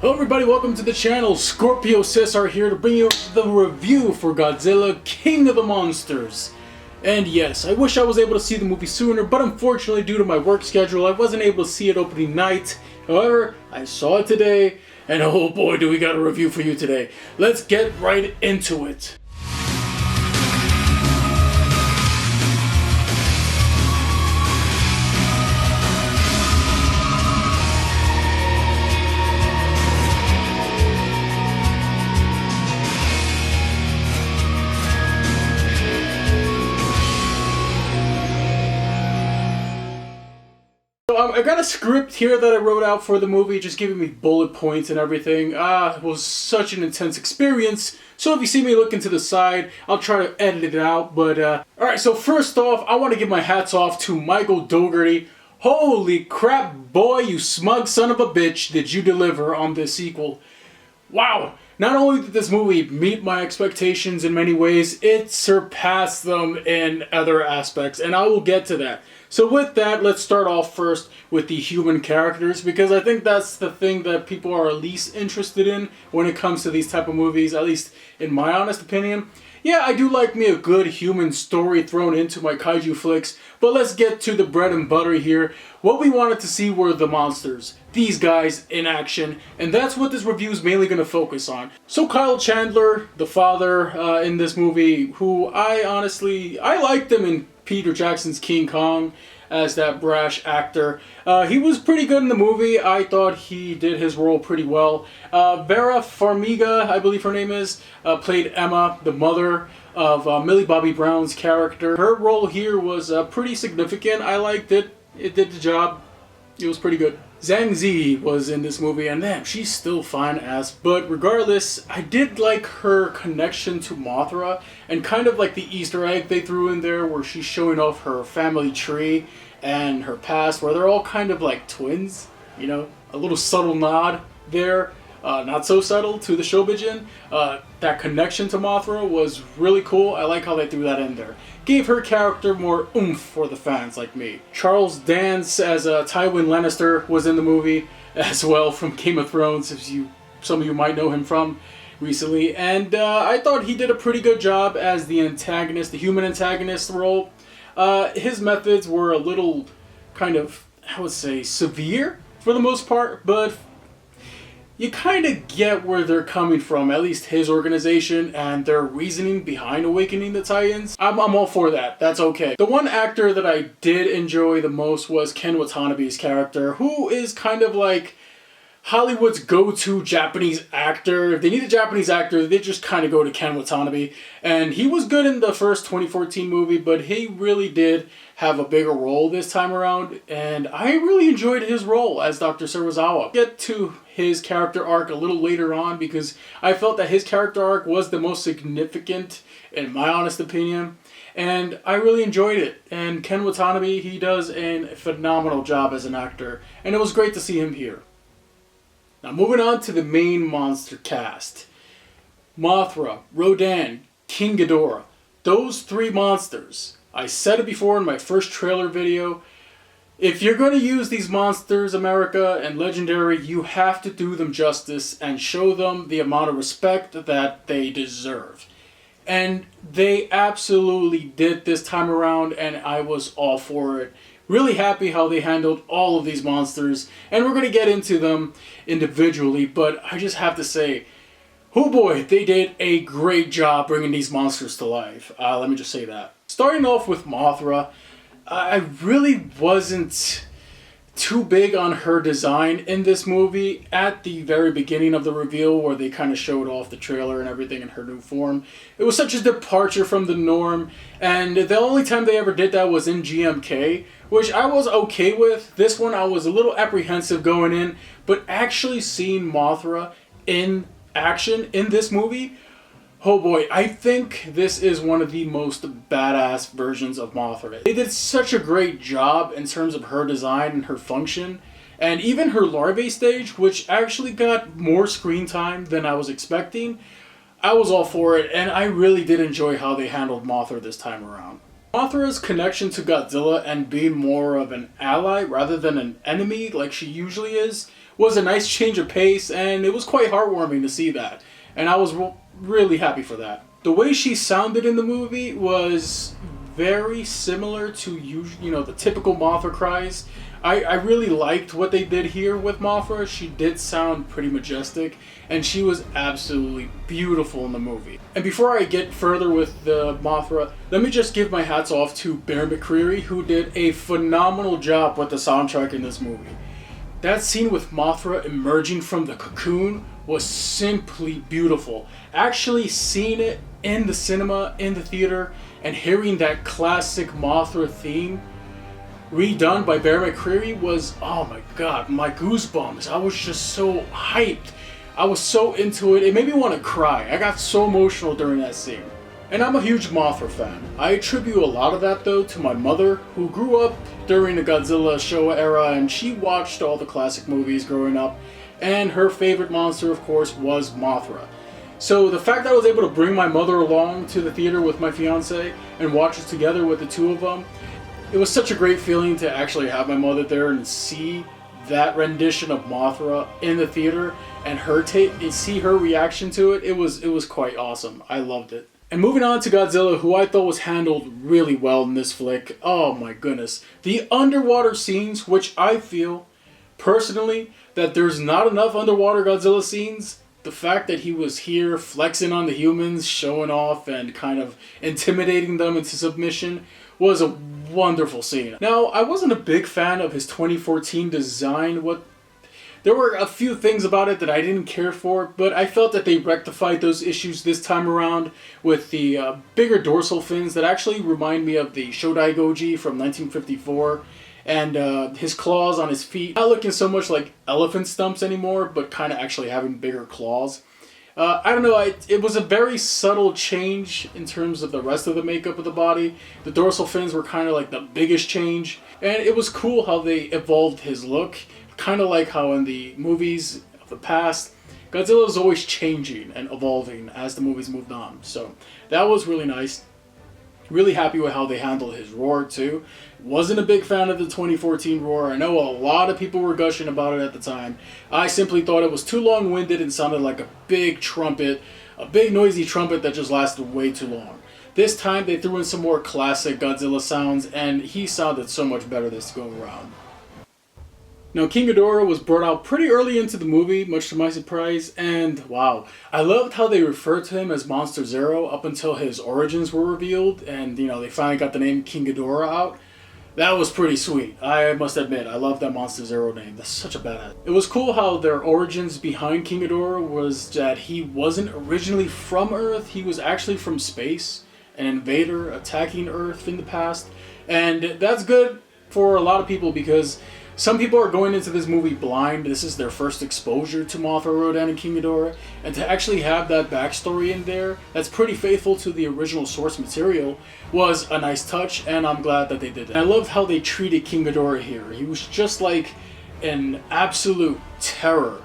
Hello everybody, welcome to the channel. ScorpioCesar here to bring you the review for Godzilla, King of the Monsters. And yes, I wish I was able to see the movie sooner, but unfortunately due to my work schedule, I wasn't able to see it opening night. However, I saw it today, and oh boy do we got a review for you today. Let's get right into it. I got a script here that I wrote out for the movie, just giving me bullet points and everything. It was such an intense experience, so if you see me looking to the side, I'll try to edit it out, but alright, so first off, I want to give my hats off to Michael Dougherty. Holy crap, boy, you smug son of a bitch, did you deliver on this sequel. Wow! Not only did this movie meet my expectations in many ways, it surpassed them in other aspects, and I will get to that. So with that, let's start off first with the human characters, because I think that's the thing that people are least interested in when it comes to these type of movies, at least in my honest opinion. Yeah, I do like me a good human story thrown into my kaiju flicks, but let's get to the bread and butter here. What we wanted to see were the monsters, these guys in action, and that's what this review is mainly going to focus on. So Kyle Chandler, the father in this movie, who I liked him in Peter Jackson's King Kong as that brash actor. He was pretty good in the movie. I thought he did his role pretty well. Vera Farmiga, I believe her name is, played Emma, the mother of Millie Bobby Brown's character. Her role here was pretty significant. I liked it. It did the job. It was pretty good. Zhang Zi was in this movie, and damn, she's still fine as. But regardless, I did like her connection to Mothra, and kind of like the Easter egg they threw in there where she's showing off her family tree and her past, where they're all kind of like twins, you know? A little subtle nod there. Not so subtle to the Shobijin. That connection to Mothra was really cool. I like how they threw that in there. Gave her character more oomph for the fans like me. Charles Dance as Tywin Lannister was in the movie as well, from Game of Thrones, as some of you might know him from recently. And I thought he did a pretty good job as the antagonist, the human antagonist role. His methods were a little kind of, I would say, severe for the most part, but you kind of get where they're coming from, at least his organization and their reasoning behind awakening the Titans. I'm all for that. That's okay. The one actor that I did enjoy the most was Ken Watanabe's character, who is kind of like Hollywood's go-to Japanese actor. If they need a Japanese actor, they just kind of go to Ken Watanabe. And he was good in the first 2014 movie, but he really did have a bigger role this time around. And I really enjoyed his role as Dr. Serizawa. Get to his character arc a little later on, because I felt that his character arc was the most significant in my honest opinion. And I really enjoyed it. And Ken Watanabe, he does a phenomenal job as an actor. And it was great to see him here. Now moving on to the main monster cast. Mothra, Rodan, King Ghidorah. Those three monsters. I said it before in my first trailer video. If you're going to use these monsters, America and Legendary, you have to do them justice and show them the amount of respect that they deserve. And they absolutely did this time around, and I was all for it. Really happy how they handled all of these monsters, and we're going to get into them individually, but I just have to say, oh boy, they did a great job bringing these monsters to life. Let me just say that. Starting off with Mothra, I really wasn't too big on her design in this movie at the very beginning of the reveal, where they kind of showed off the trailer and everything in her new form. It was such a departure from the norm, and the only time they ever did that was in GMK, which I was okay with. This one I was a little apprehensive going in, but actually seeing Mothra in action in this movie, oh boy, I think this is one of the most badass versions of Mothra. They did such a great job in terms of her design and her function, and even her larvae stage, which actually got more screen time than I was expecting. I was all for it, and I really did enjoy how they handled Mothra this time around. Mothra's connection to Godzilla and being more of an ally rather than an enemy like she usually is was a nice change of pace, and it was quite heartwarming to see that. And I was really happy for that. The way she sounded in the movie was very similar to the typical Mothra cries. I really liked what they did here with Mothra. She did sound pretty majestic, and she was absolutely beautiful in the movie. And before I get further with the Mothra, let me just give my hats off to Bear McCreary, who did a phenomenal job with the soundtrack in this movie. That scene with Mothra emerging from the cocoon was simply beautiful. Actually seeing it in the cinema, in the theater, and hearing that classic Mothra theme redone by Bear McCreary was, oh my god, my goosebumps. I was just so hyped. I was so into it. It made me want to cry. I got so emotional during that scene. And I'm a huge Mothra fan. I attribute a lot of that though to my mother, who grew up during the Godzilla Showa era, and she watched all the classic movies growing up, and her favorite monster of course was Mothra. So the fact that I was able to bring my mother along to the theater with my fiance and watch it together with the two of them, it was such a great feeling to actually have my mother there and see that rendition of Mothra in the theater and see her reaction to it. It was quite awesome. I loved it. And moving on to Godzilla, who I thought was handled really well in this flick. Oh my goodness. The underwater scenes, which I feel, personally, that there's not enough underwater Godzilla scenes. The fact that he was here flexing on the humans, showing off and kind of intimidating them into submission was a wonderful scene. Now, I wasn't a big fan of his 2014 design. There were a few things about it that I didn't care for, but I felt that they rectified those issues this time around with the bigger dorsal fins that actually remind me of the Shodai Goji from 1954, and his claws on his feet, not looking so much like elephant stumps anymore, but kind of actually having bigger claws. I don't know, it was a very subtle change in terms of the rest of the makeup of the body. The dorsal fins were kind of like the biggest change, and it was cool how they evolved his look. Kind of like how in the movies of the past, Godzilla was always changing and evolving as the movies moved on. So that was really nice. Really happy with how they handled his roar too. Wasn't a big fan of the 2014 roar. I know a lot of people were gushing about it at the time. I simply thought it was too long-winded and sounded like a big trumpet, a big noisy trumpet that just lasted way too long. This time they threw in some more classic Godzilla sounds, and he sounded so much better this go around. Now, King Ghidorah was brought out pretty early into the movie, much to my surprise, and wow, I loved how they referred to him as Monster Zero up until his origins were revealed, and they finally got the name King Ghidorah out. That was pretty sweet. I must admit, I love that Monster Zero name. That's such a badass. It was cool how their origins behind King Ghidorah was that he wasn't originally from Earth, he was actually from space, an invader attacking Earth in the past, and that's good for a lot of people because some people are going into this movie blind. This is their first exposure to Mothra, Rodan, and King Ghidorah. And to actually have that backstory in there, that's pretty faithful to the original source material, was a nice touch, and I'm glad that they did that. I love how they treated King Ghidorah here. He was just like an absolute terror.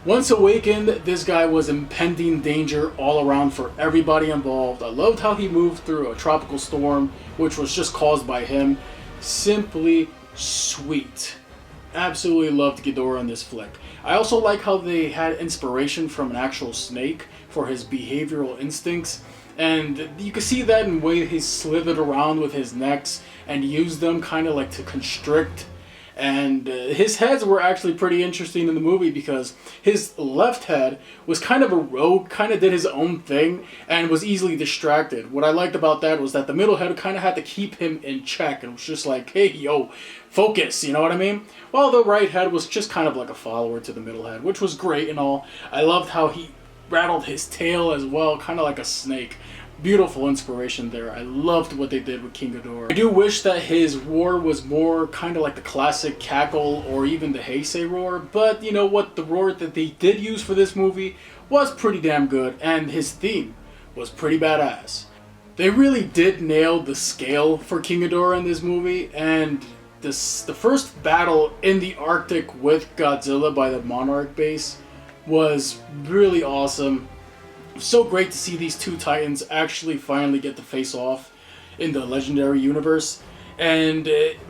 Once awakened, this guy was impending danger all around for everybody involved. I loved how he moved through a tropical storm, which was just caused by him. Simply sweet. Absolutely loved Ghidorah in this flick. I also like how they had inspiration from an actual snake for his behavioral instincts, and you can see that in the way he slithered around with his necks and used them kind of like to constrict. And his heads were actually pretty interesting in the movie because his left head was kind of a rogue, kind of did his own thing, and was easily distracted. What I liked about that was that the middle head kind of had to keep him in check and was just like, hey, yo, focus, you know what I mean? While the right head was just kind of like a follower to the middle head, which was great and all. I loved how he rattled his tail as well, kind of like a snake. Beautiful inspiration there. I loved what they did with King Ghidorah. I do wish that his roar was more kind of like the classic cackle or even the Heisei roar, but you know what, the roar that they did use for this movie was pretty damn good, and his theme was pretty badass. They really did nail the scale for King Ghidorah in this movie, and the first battle in the Arctic with Godzilla by the Monarch base was really awesome. So great to see these two titans actually finally get to face off in the legendary universe, and it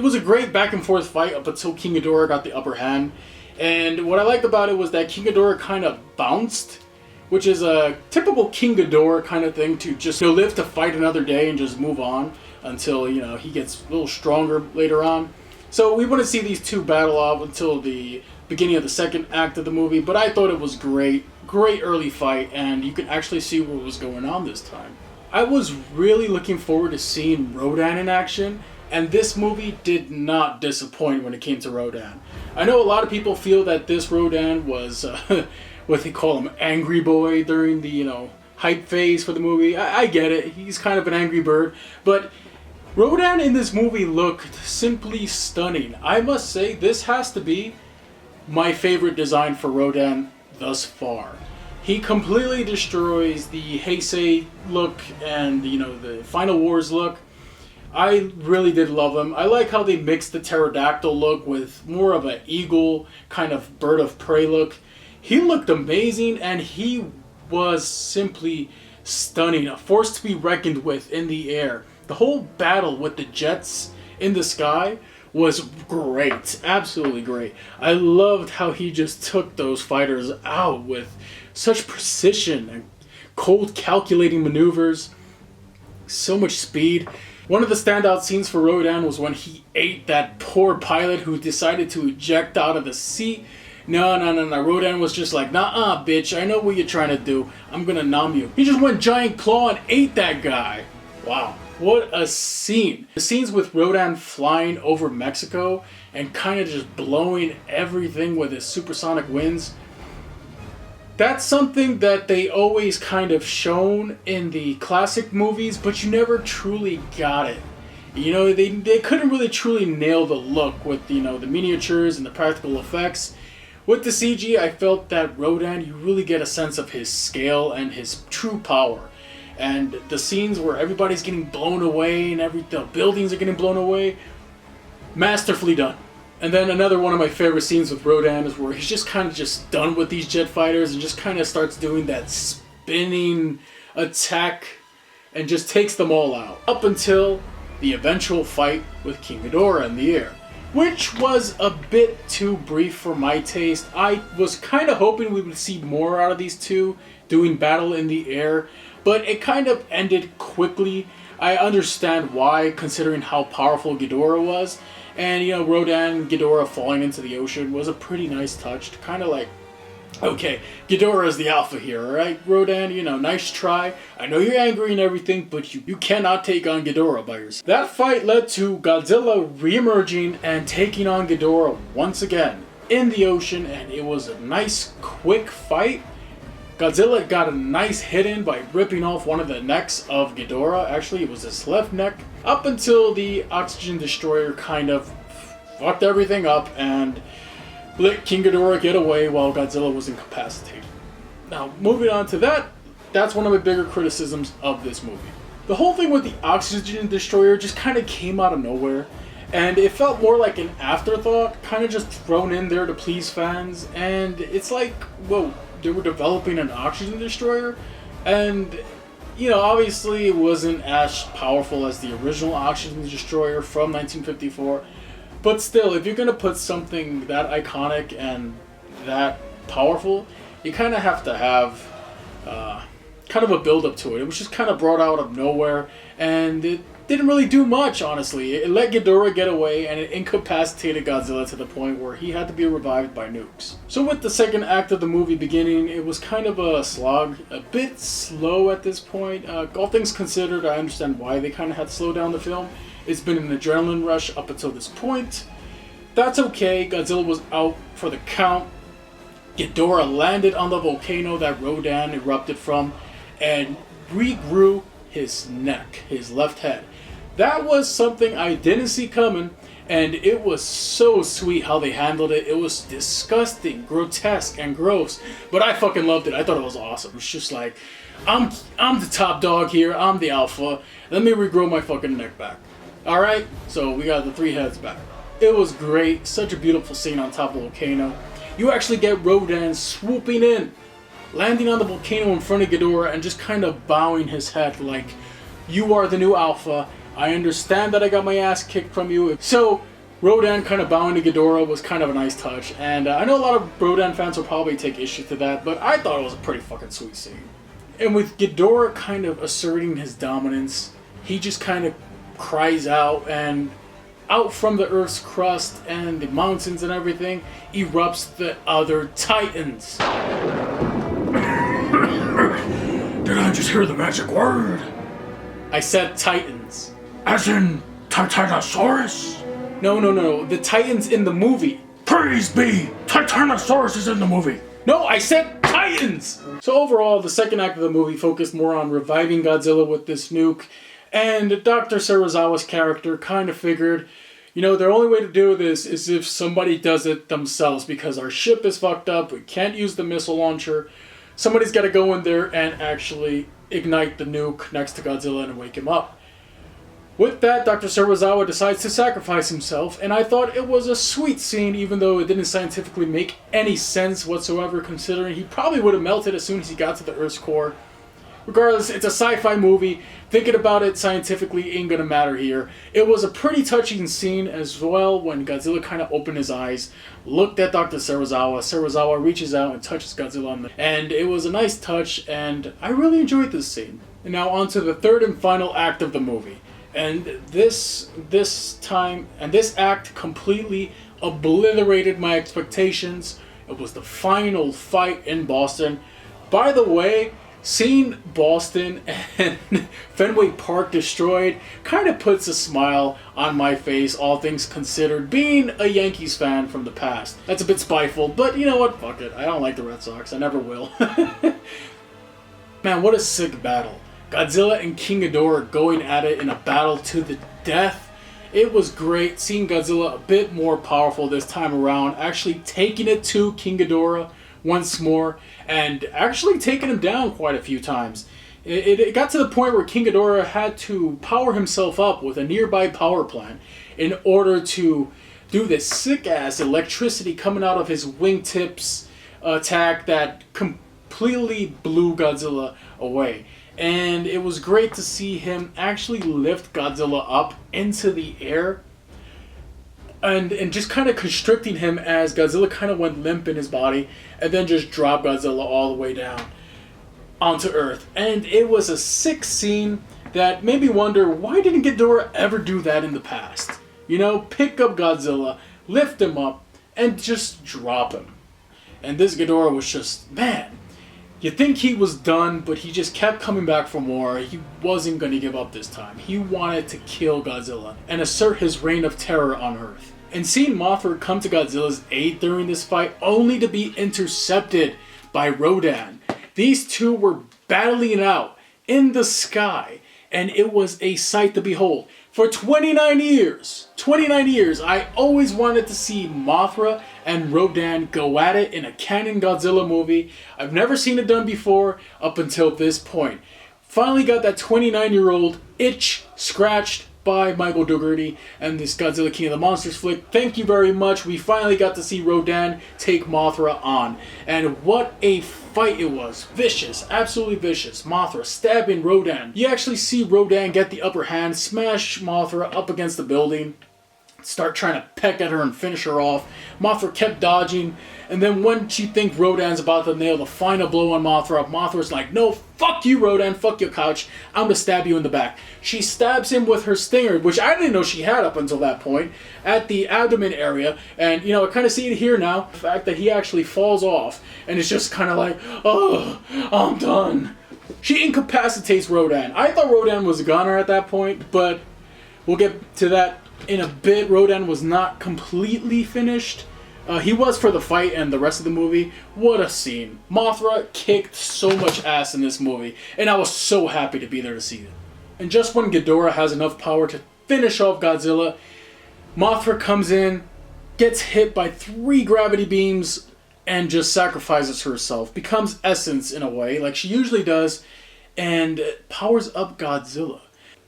was a great back and forth fight up until King Ghidorah got the upper hand. And what I liked about it was that King Ghidorah kind of bounced, which is a typical King Ghidorah kind of thing, to just live to fight another day and just move on until, he gets a little stronger later on. So we wouldn't see these two battle off until the beginning of the second act of the movie, but I thought it was great. Great early fight, and you can actually see what was going on this time. I was really looking forward to seeing Rodan in action, and this movie did not disappoint when it came to Rodan. I know a lot of people feel that this Rodan was, what they call him, angry boy during the, hype phase for the movie. I get it, he's kind of an angry bird, but Rodan in this movie looked simply stunning. I must say, this has to be my favorite design for Rodan thus far. He completely destroys the Heisei look and, the Final Wars look. I really did love him. I like how they mixed the pterodactyl look with more of an eagle kind of bird of prey look. He looked amazing, and he was simply stunning. A force to be reckoned with in the air. The whole battle with the jets in the sky was great. Absolutely great. I loved how he just took those fighters out with such precision and cold calculating maneuvers. So much speed. One of the standout scenes for Rodan was when he ate that poor pilot who decided to eject out of the seat. No. Rodan was just like, nah, bitch, I know what you're trying to do. I'm gonna numb you. He just went giant claw and ate that guy. Wow. What a scene. The scenes with Rodan flying over Mexico and kind of just blowing everything with his supersonic winds. That's something that they always kind of shown in the classic movies, but you never truly got it. They couldn't really truly nail the look with, the miniatures and the practical effects. With the CG, I felt that Rodan, you really get a sense of his scale and his true power. And the scenes where everybody's getting blown away and the buildings are getting blown away, masterfully done. And then another one of my favorite scenes with Rodan is where he's just kind of just done with these jet fighters and just kind of starts doing that spinning attack and just takes them all out. Up until the eventual fight with King Ghidorah in the air, which was a bit too brief for my taste. I was kind of hoping we would see more out of these two doing battle in the air, but it kind of ended quickly. I understand why, considering how powerful Ghidorah was. And, Rodan and Ghidorah falling into the ocean was a pretty nice touch. Kind of like, okay, Ghidorah is the alpha here, alright? Rodan, nice try. I know you're angry and everything, but you cannot take on Ghidorah by yourself. That fight led to Godzilla re-emerging and taking on Ghidorah once again in the ocean, and it was a nice, quick fight. Godzilla got a nice hit in by ripping off one of the necks of Ghidorah. Actually, it was his left neck. Up until the oxygen destroyer kind of fucked everything up and let King Ghidorah get away while Godzilla was incapacitated. Now, moving on to that's one of my bigger criticisms of this movie. The whole thing with the oxygen destroyer just kind of came out of nowhere. And it felt more like an afterthought, kind of just thrown in there to please fans. And it's like, whoa. They were developing an oxygen destroyer, and obviously it wasn't as powerful as the original oxygen destroyer from 1954, but still, if you're gonna put something that iconic and that powerful, you kind of have to have kind of a build up to it. It was just kind of brought out of nowhere, and it didn't really do much, honestly. It let Ghidorah get away, and it incapacitated Godzilla to the point where he had to be revived by nukes. So with the second act of the movie beginning, it was kind of a slog, a bit slow at this point. All things considered, I understand why they kind of had to slow down the film. It's been an adrenaline rush up until this point. That's okay, Godzilla was out for the count. Ghidorah landed on the volcano that Rodan erupted from, and regrew his neck, his left head. That was something I didn't see coming, and it was so sweet how they handled it. It was disgusting, grotesque, and gross, but I fucking loved it. I thought it was awesome. It was just like, I'm the top dog here, I'm the alpha, let me regrow my fucking neck back. Alright, so we got the three heads back. It was great, such a beautiful scene on top of the volcano. You actually get Rodan swooping in, landing on the volcano in front of Ghidorah and just kind of bowing his head like, you are the new alpha. I understand that I got my ass kicked from you. So Rodan kind of bowing to Ghidorah was kind of a nice touch, and I know a lot of Rodan fans will probably take issue to that, but I thought it was a pretty fucking sweet scene. And with Ghidorah kind of asserting his dominance, he just kind of cries out, and out from the Earth's crust and the mountains and everything erupts the other Titans. Did I just hear the magic word? I said Titans. As in Titanosaurus? No. The Titans in the movie. Praise be! Titanosaurus is in the movie! No, I said Titans! So overall, the second act of the movie focused more on reviving Godzilla with this nuke, and Dr. Serizawa's character kind of figured, you know, the only way to do this is if somebody does it themselves, because our ship is fucked up, we can't use the missile launcher. Somebody's got to go in there and actually ignite the nuke next to Godzilla and wake him up. With that, Dr. Serizawa decides to sacrifice himself, and I thought it was a sweet scene, even though it didn't scientifically make any sense whatsoever, considering he probably would have melted as soon as he got to the Earth's core. Regardless, it's a sci-fi movie. Thinking about it scientifically ain't gonna matter here. It was a pretty touching scene as well when Godzilla kind of opened his eyes, looked at Dr. Serizawa. Serizawa reaches out and touches Godzilla on the... And it was a nice touch, and I really enjoyed this scene. And now on to the third and final act of the movie. And this act completely obliterated my expectations. It was the final fight in Boston. By the way, seeing Boston and Fenway Park destroyed kind of puts a smile on my face, all things considered, being a Yankees fan from the past. That's a bit spiteful, but you know what? Fuck it. I don't like the Red Sox. I never will. Man, what a sick battle. Godzilla and King Ghidorah going at it in a battle to the death. It was great seeing Godzilla a bit more powerful this time around, actually taking it to King Ghidorah once more, and actually taking him down quite a few times. It got to the point where King Ghidorah had to power himself up with a nearby power plant in order to do this sick-ass electricity coming out of his wingtips attack that completely blew Godzilla away. And it was great to see him actually lift Godzilla up into the air and just kind of constricting him as Godzilla kind of went limp in his body, and then just dropped Godzilla all the way down onto Earth. And it was a sick scene that made me wonder, why didn't Ghidorah ever do that in the past? You know, pick up Godzilla, lift him up, and just drop him. And this Ghidorah was just, man, you'd think he was done, but he just kept coming back for more. He wasn't going to give up this time. He wanted to kill Godzilla and assert his reign of terror on Earth. And seeing Mothra come to Godzilla's aid during this fight, only to be intercepted by Rodan. These two were battling it out in the sky, and it was a sight to behold. For 29 years, I always wanted to see Mothra and Rodan go at it in a canon Godzilla movie. I've never seen it done before up until this point. Finally got that 29-year-old itch scratched by Michael Dougherty and this Godzilla King of the Monsters flick. Thank you very much. We finally got to see Rodan take Mothra on. And what a fight it was. Vicious. Absolutely vicious. Mothra stabbing Rodan. You actually see Rodan get the upper hand, smash Mothra up against the building, start trying to peck at her and finish her off. Mothra kept dodging, and then when she thinks Rodan's about to nail the final blow on Mothra, Mothra's like, no, fuck you, Rodan, fuck your couch, I'm gonna stab you in the back. She stabs him with her stinger, which I didn't know she had up until that point, at the abdomen area, and you know, I kind of see it here now, the fact that he actually falls off, and it's just kind of like, oh, I'm done. She incapacitates Rodan. I thought Rodan was a goner at that point, but we'll get to that in a bit. Rodan was not completely finished. He was for the fight and the rest of the movie. What a scene. Mothra kicked so much ass in this movie, and I was so happy to be there to see it. And just when Ghidorah has enough power to finish off Godzilla, Mothra comes in, gets hit by 3 gravity beams, and just sacrifices herself. Becomes Essence in a way, like she usually does, and powers up Godzilla.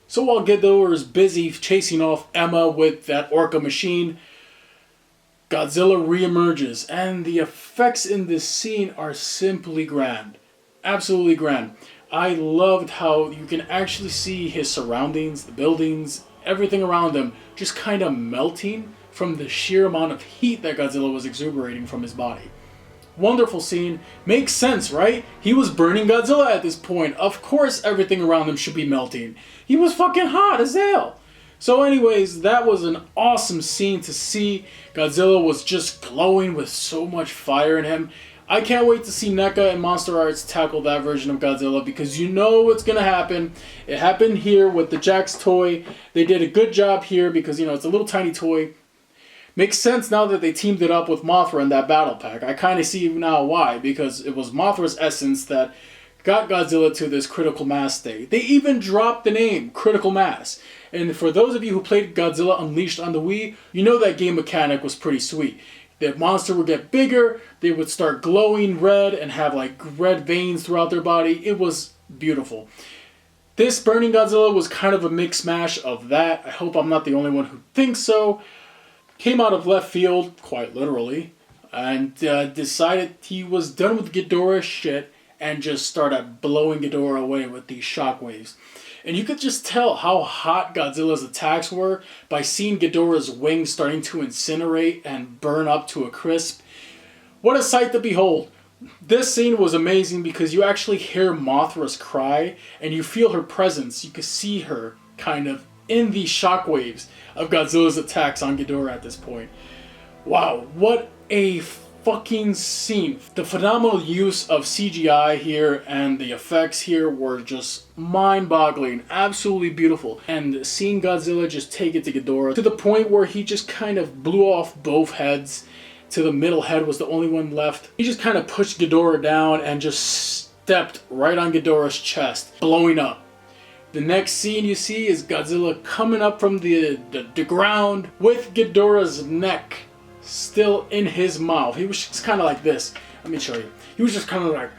So while Ghidorah is busy chasing off Emma with that orca machine, Godzilla reemerges, and the effects in this scene are simply grand. Absolutely grand. I loved how you can actually see his surroundings, the buildings, everything around him just kind of melting from the sheer amount of heat that Godzilla was exuberating from his body. Wonderful scene. Makes sense, right? He was burning Godzilla at this point. Of course everything around him should be melting. He was fucking hot as hell. So anyways, that was an awesome scene to see. Godzilla was just glowing with so much fire in him. I can't wait to see NECA and Monster Arts tackle that version of Godzilla, because you know what's going to happen. It happened here with the Jax toy. They did a good job here because, you know, it's a little tiny toy. Makes sense now that they teamed it up with Mothra in that battle pack. I kind of see now why, because it was Mothra's essence that got Godzilla to this critical mass state. They even dropped the name, Critical Mass. And for those of you who played Godzilla Unleashed on the Wii, you know that game mechanic was pretty sweet. The monster would get bigger, they would start glowing red and have like red veins throughout their body. It was beautiful. This Burning Godzilla was kind of a mix mash of that. I hope I'm not the only one who thinks so. Came out of left field, quite literally, and decided he was done with Ghidorah shit and just started blowing Ghidorah away with these shockwaves. And you could just tell how hot Godzilla's attacks were by seeing Ghidorah's wings starting to incinerate and burn up to a crisp. What a sight to behold. This scene was amazing because you actually hear Mothra's cry and you feel her presence. You can see her kind of in the shockwaves of Godzilla's attacks on Ghidorah at this point. Wow, what a fucking scene. The phenomenal use of CGI here and the effects here were just mind-boggling, absolutely beautiful. And seeing Godzilla just take it to Ghidorah to the point where he just kind of blew off both heads, to the middle head was the only one left. He just kind of pushed Ghidorah down and just stepped right on Ghidorah's chest, blowing up. The next scene you see is Godzilla coming up from the ground with Ghidorah's neck still in his mouth. He was just kind of like this. Let me show you. He was just kind of like...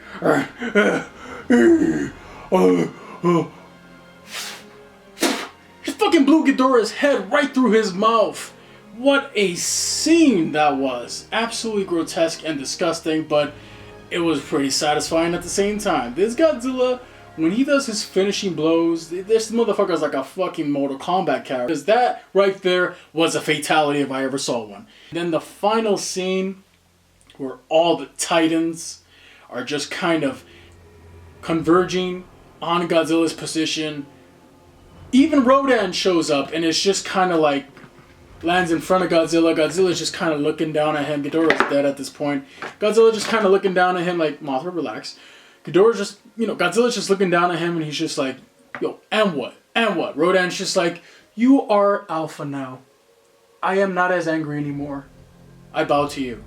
Just fucking blew Ghidorah's head right through his mouth. What a scene that was. Absolutely grotesque and disgusting, but it was pretty satisfying at the same time. This Godzilla, when he does his finishing blows, this motherfucker's like a fucking Mortal Kombat character. Because that right there was a fatality if I ever saw one. And then the final scene where all the Titans are just kind of converging on Godzilla's position. Even Rodan shows up and it's just kind of like lands in front of Godzilla. Godzilla's just kind of looking down at him. Ghidorah's dead at this point. Godzilla just kind of looking down at him like, Mothra, relax. Ghidorah's just, Godzilla's just looking down at him and he's just like, yo, and what? And what? Rodan's just like, you are alpha now. I am not as angry anymore. I bow to you.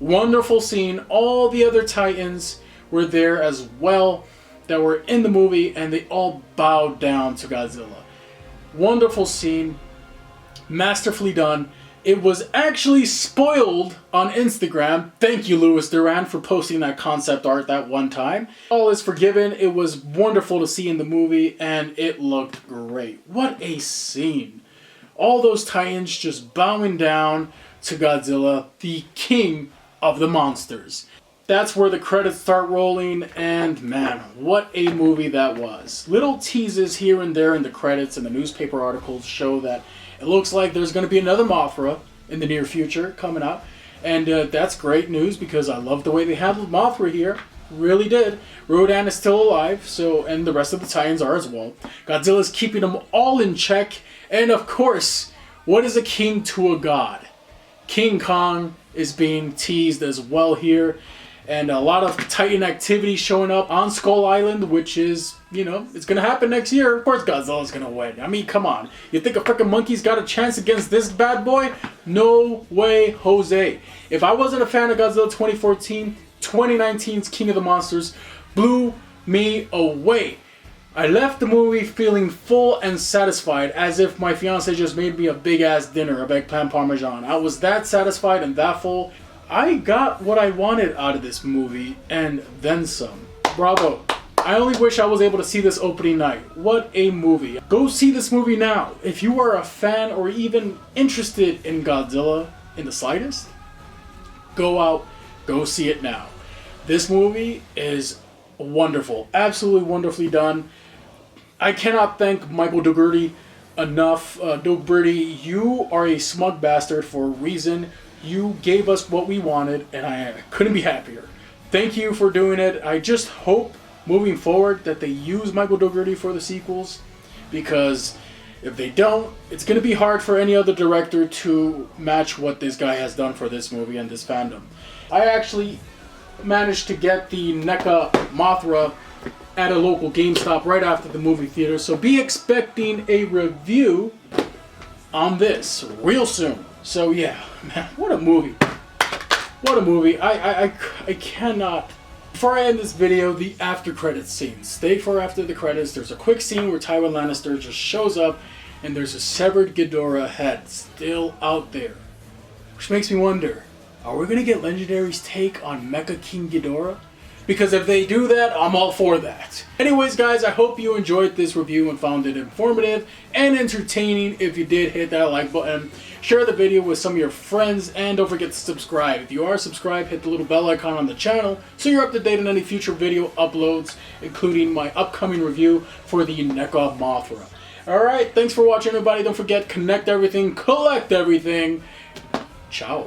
Wonderful scene. All the other Titans were there as well that were in the movie and they all bowed down to Godzilla. Wonderful scene. Masterfully done. It was actually spoiled on Instagram. Thank you, Louis Duran, for posting that concept art that one time. All is forgiven. It was wonderful to see in the movie, and it looked great. What a scene. All those Titans just bowing down to Godzilla, the king of the monsters. That's where the credits start rolling, and man, what a movie that was. Little teases here and there in the credits and the newspaper articles show that it looks like there's going to be another Mothra in the near future coming out. And that's great news because I love the way they handled Mothra here. Really did. Rodan is still alive, and the rest of the Titans are as well. Godzilla's keeping them all in check. And of course, what is a king to a god? King Kong is being teased as well here. And a lot of Titan activity showing up on Skull Island, which is, it's going to happen next year. Of course Godzilla's going to win. I mean, come on. You think a freaking monkey's got a chance against this bad boy? No way, Jose. If I wasn't a fan of Godzilla 2014, 2019's King of the Monsters blew me away. I left the movie feeling full and satisfied, as if my fiance just made me a big-ass dinner of eggplant parmesan. I was that satisfied and that full. I got what I wanted out of this movie, and then some. Bravo. I only wish I was able to see this opening night. What a movie. Go see this movie now. If you are a fan or even interested in Godzilla in the slightest, go out, go see it now. This movie is wonderful. Absolutely wonderfully done. I cannot thank Michael Dougherty enough. Doug Birdie, you are a smug bastard for a reason. You gave us what we wanted, and I couldn't be happier. Thank you for doing it. I just hope, moving forward, that they use Michael Dougherty for the sequels, because if they don't, it's going to be hard for any other director to match what this guy has done for this movie and this fandom. I actually managed to get the NECA Mothra at a local GameStop right after the movie theater, so be expecting a review on this real soon. So yeah, man, what a movie. What a movie. I cannot... Before I end this video, the after credits scene. Stay for after the credits. There's a quick scene where Tywin Lannister just shows up and there's a severed Ghidorah head still out there. Which makes me wonder, are we going to get Legendary's take on Mecha King Ghidorah? Because if they do that, I'm all for that. Anyways, guys, I hope you enjoyed this review and found it informative and entertaining. If you did, hit that like button. Share the video with some of your friends, and don't forget to subscribe. If you are subscribed, hit the little bell icon on the channel so you're up to date on any future video uploads, including my upcoming review for the NECA Mothra. Alright, thanks for watching, everybody. Don't forget, connect everything, collect everything. Ciao.